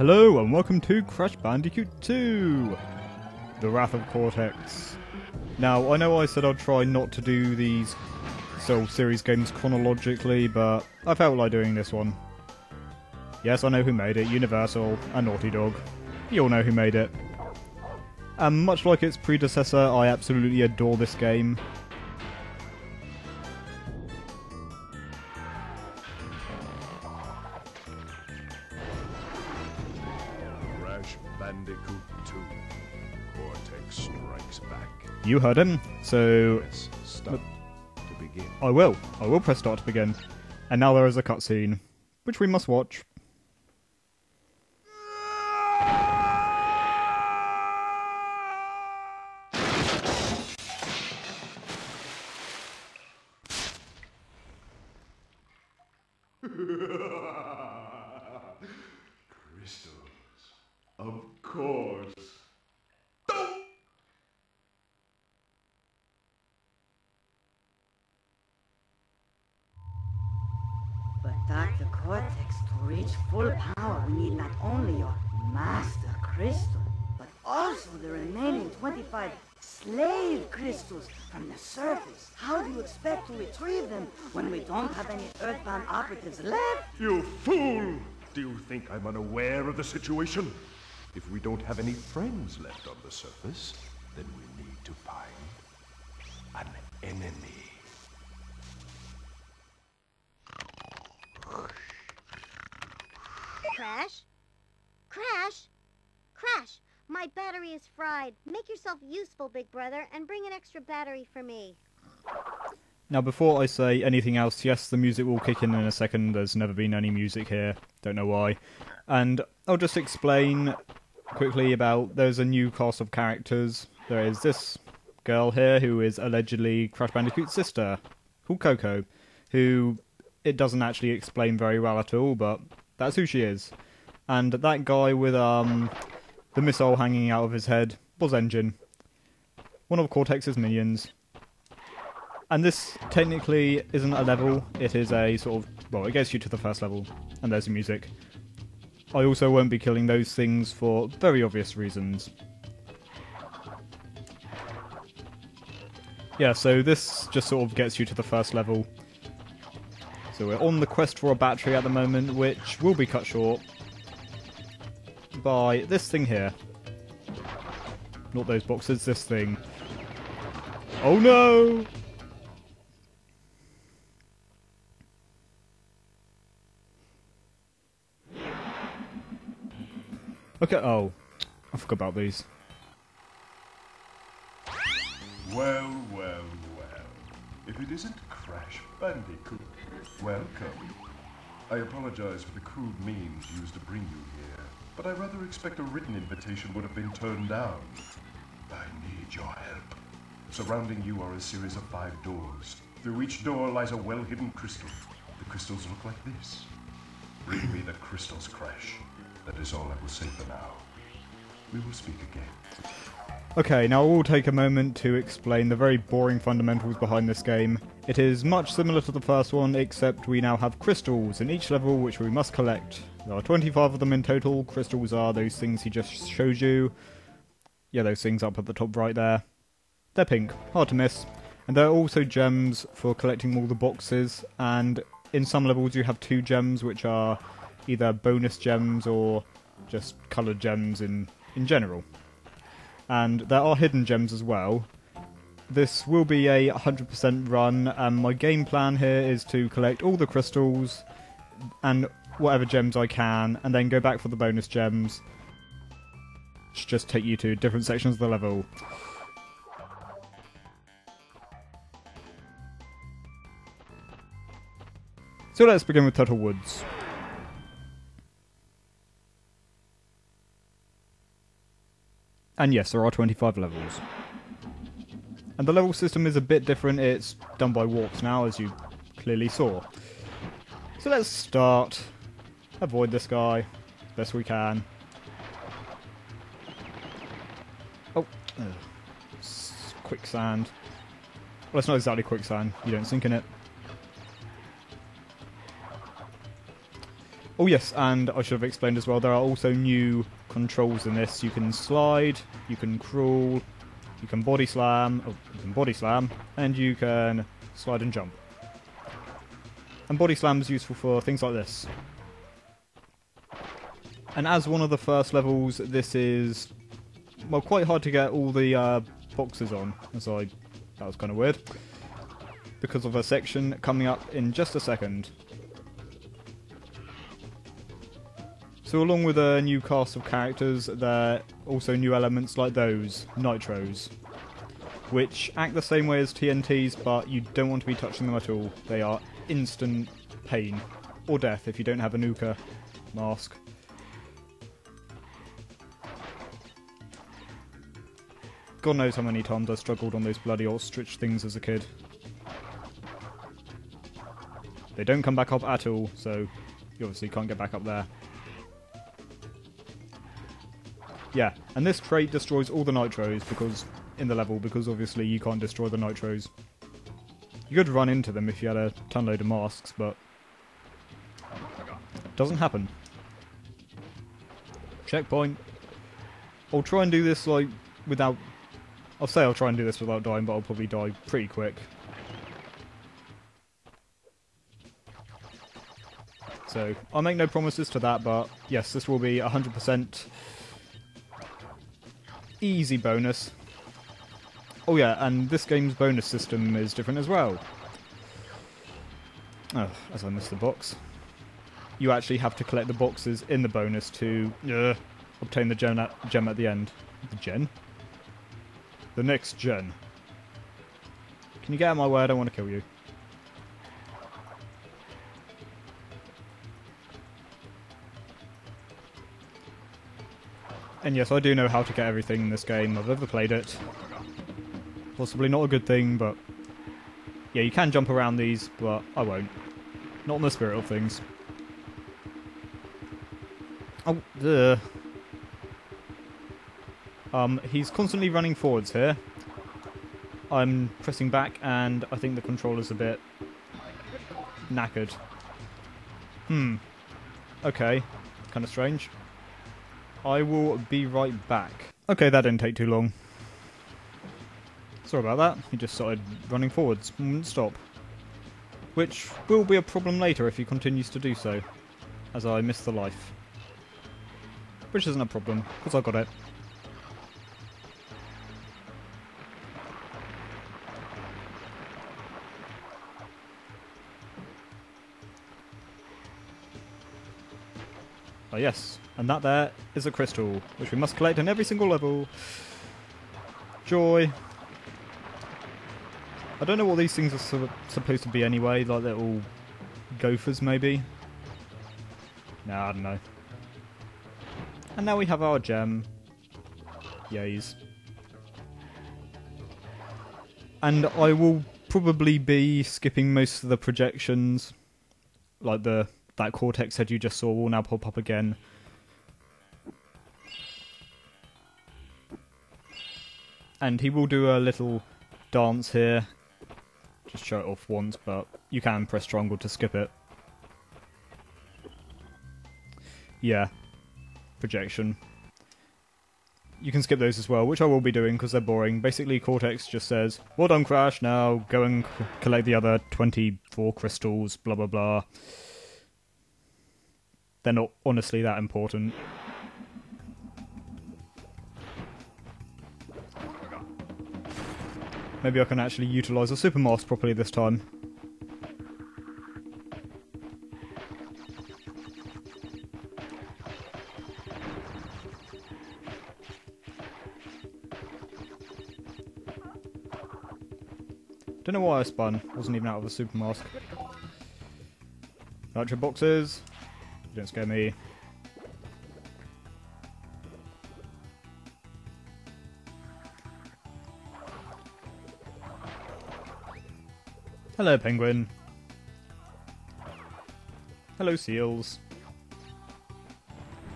Hello and welcome to Crash Bandicoot 2! The Wrath of Cortex. Now, I know I said I'd try not to do these Soul series games chronologically, but I felt like doing this one. Yes, I know who made it, Universal and Naughty Dog. You all know who made it. And much like its predecessor, I absolutely adore this game. Bandicoot 2. Cortex strikes back. You heard him, so... Press start to begin. I will press start to begin. And now there is a cutscene, which we must watch. Crystals. Of course. But Dr. Cortex, to reach full power, we need not only your master crystal, but also the remaining 25 slave crystals from the surface. How do you expect to retrieve them when we don't have any Earthbound operatives left? You fool! Do you think I'm unaware of the situation? If we don't have any friends left on the surface, then we need to find an enemy. Crash? Crash? Crash! My battery is fried. Make yourself useful, big brother, and bring an extra battery for me. Now before I say anything else, yes, the music will kick in a second. There's never been any music here. Don't know why. And I'll just explain quickly about there's a new cast of characters. There is this girl here who is allegedly Crash Bandicoot's sister, called Coco, who it doesn't actually explain very well at all, but that's who she is. And that guy with the missile hanging out of his head was Engine, one of Cortex's minions. And this technically isn't a level, it is a sort of, well, it gets you to the first level, and there's the music. I also won't be killing those things for very obvious reasons. Yeah, so this just sort of gets you to the first level. So we're on the quest for a battery at the moment, which will be cut short by this thing here. Not those boxes, this thing. Oh no! Okay, oh, I forgot about these. Well, well, well. If it isn't Crash Bandicoot, welcome. I apologize for the crude means used to bring you here, but I rather expect a written invitation would have been turned down. I need your help. Surrounding you are a series of 5 doors. Through each door lies a well-hidden crystal. The crystals look like this. Bring me the crystals, Crash. That is all I will say for now. We will speak again. Okay, now we'll take a moment to explain the very boring fundamentals behind this game. It is much similar to the first one, except we now have crystals in each level which we must collect. There are 25 of them in total. Crystals are those things he just showed you. Yeah, those things up at the top right there. They're pink, hard to miss. And there are also gems for collecting all the boxes, and in some levels you have 2 gems which are either bonus gems or just coloured gems in general. And there are hidden gems as well. This will be a 100% run, and my game plan here is to collect all the crystals and whatever gems I can, and then go back for the bonus gems, which just take you to different sections of the level. So let's begin with Turtle Woods. And yes, there are 25 levels. And the level system is a bit different. It's done by walks now, as you clearly saw. So let's start. Avoid this guy best we can. Oh, quicksand. Well, it's not exactly quicksand. You don't sink in it. Oh yes, and I should have explained as well, there are also new controls in this. You can slide, you can crawl, you can body slam, and you can slide and jump. And body slam is useful for things like this. And as one of the first levels, this is, well, quite hard to get all the boxes on. That was kind of weird. Because of a section coming up in just a second. So along with a new cast of characters, there are also new elements like those, nitros. Which act the same way as TNTs, but you don't want to be touching them at all. They are instant pain. Or death if you don't have a Nuka mask. God knows how many times I struggled on those bloody ostrich things as a kid. They don't come back up at all, so you obviously can't get back up there. Yeah, and this trait destroys all the nitros in the level, because obviously you can't destroy the nitros. You could run into them if you had a ton load of masks, but it doesn't happen. Checkpoint. I'll try and do this without... I'll try and do this without dying, but I'll probably die pretty quick. So, I'll make no promises to that, but yes, this will be 100% easy bonus. Oh yeah, and this game's bonus system is different as well. Oh, as I missed the box. You actually have to collect the boxes in the bonus to obtain the gem at the end. The gen? The next gen. Can you get out of my way? I don't want to kill you. And yes, I do know how to get everything in this game. I've ever played it. Possibly not a good thing, but... yeah, you can jump around these, but I won't. Not in the spirit of things. Oh, he's constantly running forwards here. I'm pressing back, and I think the controller's a bit... knackered. Okay. Kind of strange. I will be right back. Okay, that didn't take too long. Sorry about that. He just started running forwards and wouldn't stop. Which will be a problem later if he continues to do so, as I miss the life. Which isn't a problem, because I got it. Oh yes, and that there is a crystal, which we must collect in every single level. Joy. I don't know what these things are supposed to be anyway, like they're all gophers maybe? Nah, I don't know. And now we have our gem. Yays. And I will probably be skipping most of the projections, like that Cortex head you just saw will now pop up again. And he will do a little dance here. Just show it off once, but you can press triangle to skip it. Yeah. Projection. You can skip those as well, which I will be doing because they're boring. Basically, Cortex just says, well done, Crash, now go and collect the other 24 crystals, blah blah blah. They're not honestly that important. Maybe I can actually utilise a super mask properly this time. Don't know why I spun. Wasn't even out of a super mask. Nitro boxes. Don't scare me. Hello, penguin. Hello, seals.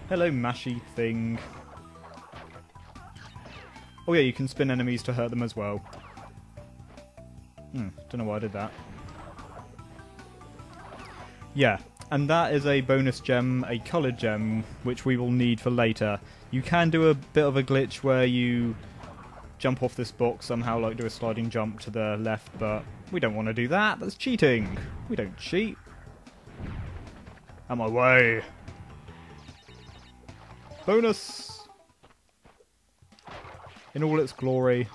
Hello, mashy thing. Oh yeah, you can spin enemies to hurt them as well. Don't know why I did that. Yeah, And that is a bonus gem, a coloured gem, which we will need for later. You can do a bit of a glitch where you jump off this box somehow, like do a sliding jump to the left, but we don't want to do that. That's cheating. We don't cheat. Out my way. Bonus! In all its glory.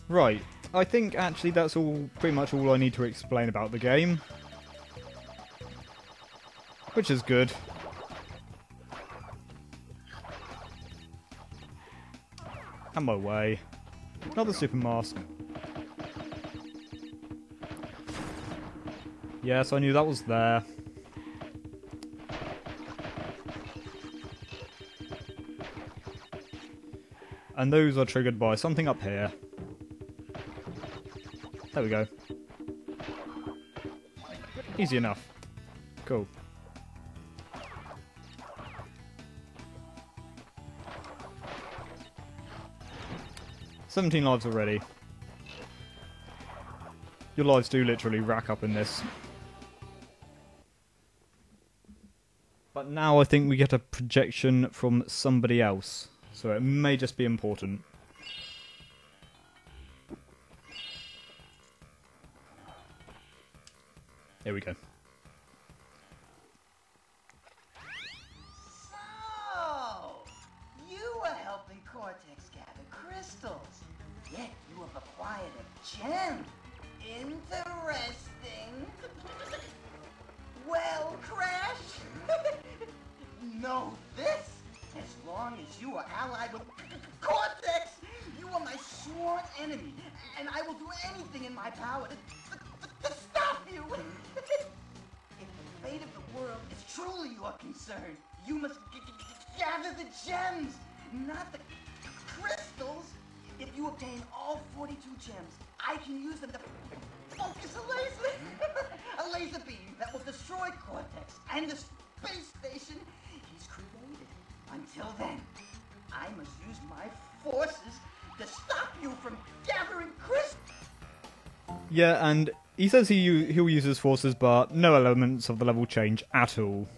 Right. I think actually that's pretty much all I need to explain about the game. Which is good. Out my way. Another super mask. Yes, I knew that was there. And those are triggered by something up here. There we go. Easy enough. Cool. "17 lives already." Your lives do literally rack up in this. But now I think we get a projection from somebody else. So it may just be important. Here we go. So, you were helping Cortex gather crystals, yet you have acquired a gem. Interesting. Well, Crash, know this. As long as you are allied with Cortex, you are my sworn enemy, and I will do anything in my power to stop you. If the fate of the world is truly your concern, you must gather the gems, not the crystals. If you obtain all 42 gems, I can use them to focus a laser. A laser beam that will destroy Cortex and the space station he's created. Until then, I must use my forces to stop you from gathering crystals. Yeah, and he says he'll use his forces, but no elements of the level change at all.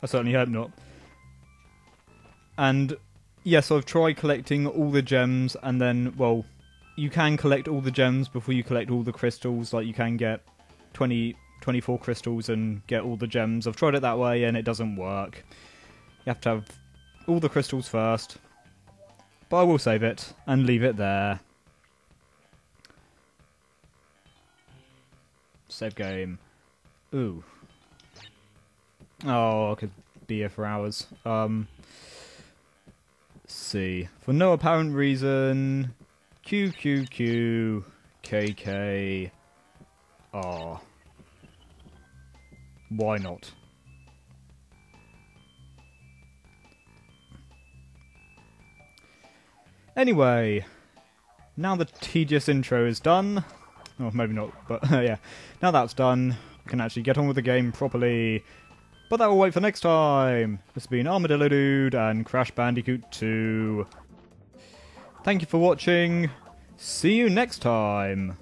I certainly hope not. And yes, I've tried collecting all the gems, and then, well, you can collect all the gems before you collect all the crystals. Like, you can get 24 crystals and get all the gems. I've tried it that way, and it doesn't work. You have to have all the crystals first. But I will save it, and leave it there. Save game. Ooh. Oh, I could be here for hours. Let's see. For no apparent reason, QQQ, KK, R. Why not? Anyway, now the tedious intro is done. Oh, maybe not, but yeah. Now that's done, we can actually get on with the game properly. But that will wait for next time. This has been Armadillo Dude and Crash Bandicoot 2. Thank you for watching. See you next time.